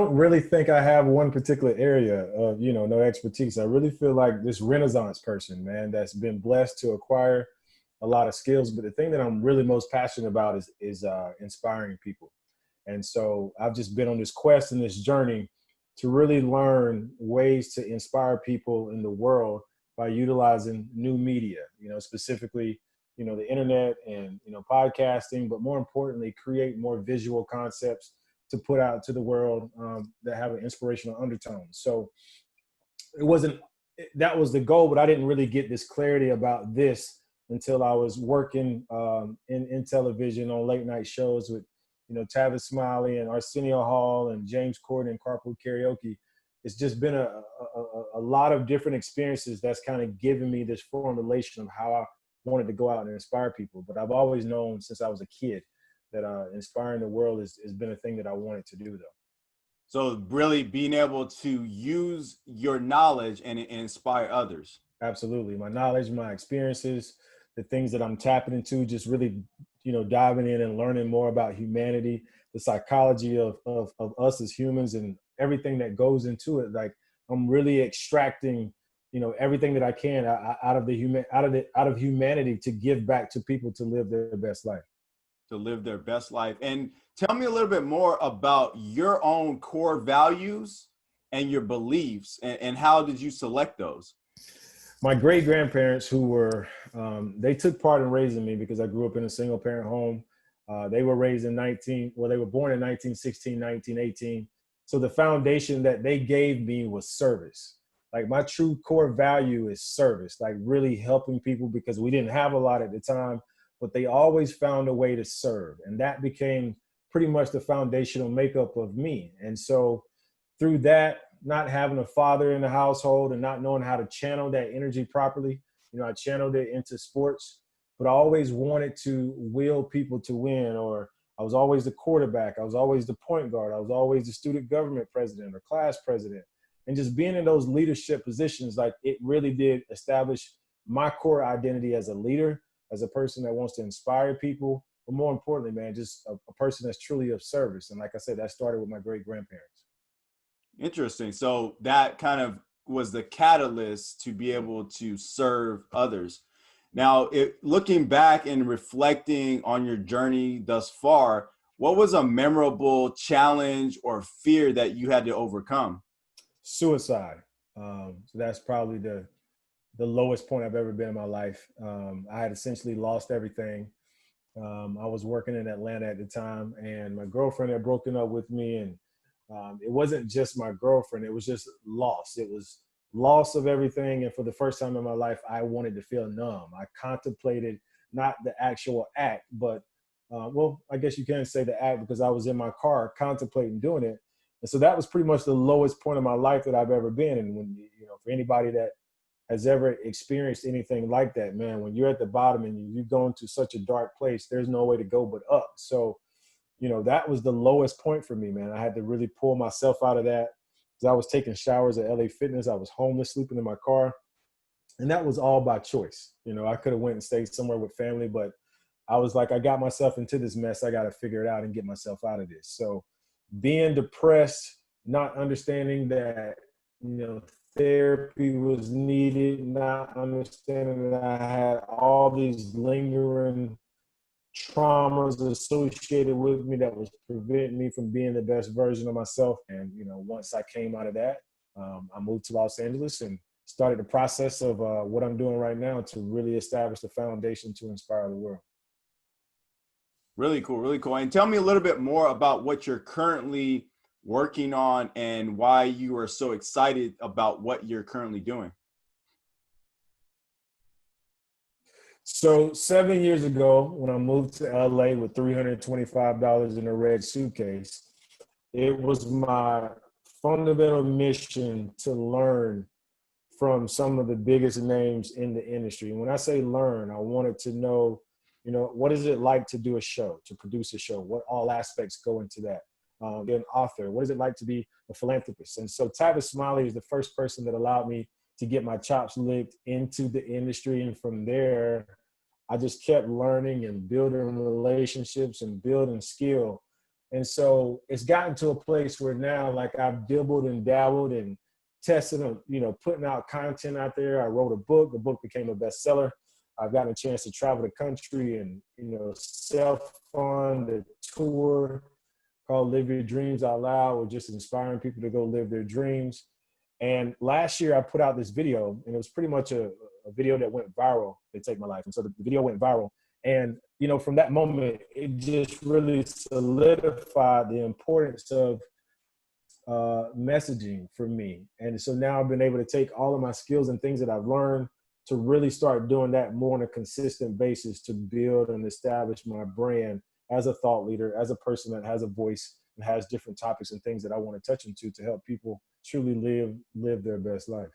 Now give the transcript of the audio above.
don't really think I have one particular area of, no expertise. I really feel like this Renaissance person, man, that's been blessed to acquire a lot of skills. But the thing that I'm really most passionate about is inspiring people. And so I've just been on this quest and this journey to really learn ways to inspire people in the world by utilizing new media, specifically, the internet and, podcasting, but more importantly, create more visual concepts to put out to the world that have an inspirational undertone. So it wasn't, that was the goal, but I didn't really get this clarity about this until I was working in television on late night shows with, Tavis Smiley and Arsenio Hall and James Corden and Carpool Karaoke. It's just been a lot of different experiences that's kind of given me this formulation of how I wanted to go out and inspire people. But I've always known since I was a kid that inspiring the world has been a thing that I wanted to do, though. So really being able to use your knowledge and inspire others. Absolutely. My knowledge, my experiences, the things that I'm tapping into, just really, diving in and learning more about humanity, the psychology of us as humans and everything that goes into it. Like I'm really extracting, everything that I can out of humanity to give back to people to live their best life. To live their best life. And tell me a little bit more about your own core values and your beliefs, and how did you select those? My great-grandparents who were, they took part in raising me because I grew up in a single parent home. They were raised in they were born in 1916, 1918. So the foundation that they gave me was service. Like my true core value is service, like really helping people because we didn't have a lot at the time, but they always found a way to serve. And that became pretty much the foundational makeup of me. And so through that, not having a father in the household and not knowing how to channel that energy properly, I channeled it into sports, but I always wanted to will people to win, or I was always the quarterback. I was always the point guard. I was always the student government president or class president. And just being in those leadership positions, like it really did establish my core identity as a leader, as a person that wants to inspire people, but more importantly, man, just a person that's truly of service. And like I said, that started with my great-grandparents. Interesting. So that kind of was the catalyst to be able to serve others. Now, looking back and reflecting on your journey thus far, what was a memorable challenge or fear that you had to overcome? Suicide. So that's probably the lowest point I've ever been in my life. I had essentially lost everything. I was working in Atlanta at the time, and my girlfriend had broken up with me, and it wasn't just my girlfriend. It was just loss. It was loss of everything. And for the first time in my life, I wanted to feel numb. I contemplated not the actual act, but, I guess you can't say the act because I was in my car contemplating doing it. And so that was pretty much the lowest point of my life that I've ever been. And when, for anybody that has ever experienced anything like that, man, when you're at the bottom and you go into such a dark place, there's no way to go but up. So, that was the lowest point for me, man. I had to really pull myself out of that because I was taking showers at LA Fitness. I was homeless, sleeping in my car. And that was all by choice. I could have went and stayed somewhere with family, but I was like, I got myself into this mess. I got to figure it out and get myself out of this. So being depressed, not understanding that, therapy was needed, not understanding that I had all these lingering traumas associated with me that was preventing me from being the best version of myself. And, once I came out of that, I moved to Los Angeles and started the process of what I'm doing right now to really establish the foundation to inspire the world. Really cool, really cool. And tell me a little bit more about what you're currently working on and why you are so excited about what you're currently doing. So 7 years ago, when I moved to LA with $325 in a red suitcase, it was my fundamental mission to learn from some of the biggest names in the industry. And when I say learn, I wanted to know, what is it like to do a show, to produce a show? What all aspects go into that? Be an author. What is it like to be a philanthropist? And so Tavis Smiley is the first person that allowed me to get my chops licked into the industry. And from there, I just kept learning and building relationships and building skill And so it's gotten to a place where now, like, I've dibbled and dabbled and tested on, putting out content out there. I wrote a book. The book became a bestseller. I've gotten a chance to travel the country and, self-fund a tour called Live Your Dreams Out Loud. We're just inspiring people to go live their dreams. And last year I put out this video, and it was pretty much a video that went viral. They Take My Life. And so the video went viral. And, from that moment, it just really solidified the importance of messaging for me. And so now I've been able to take all of my skills and things that I've learned to really start doing that more on a consistent basis to build and establish my brand as a thought leader, as a person that has a voice and has different topics and things that I want to touch into to help people truly live their best life.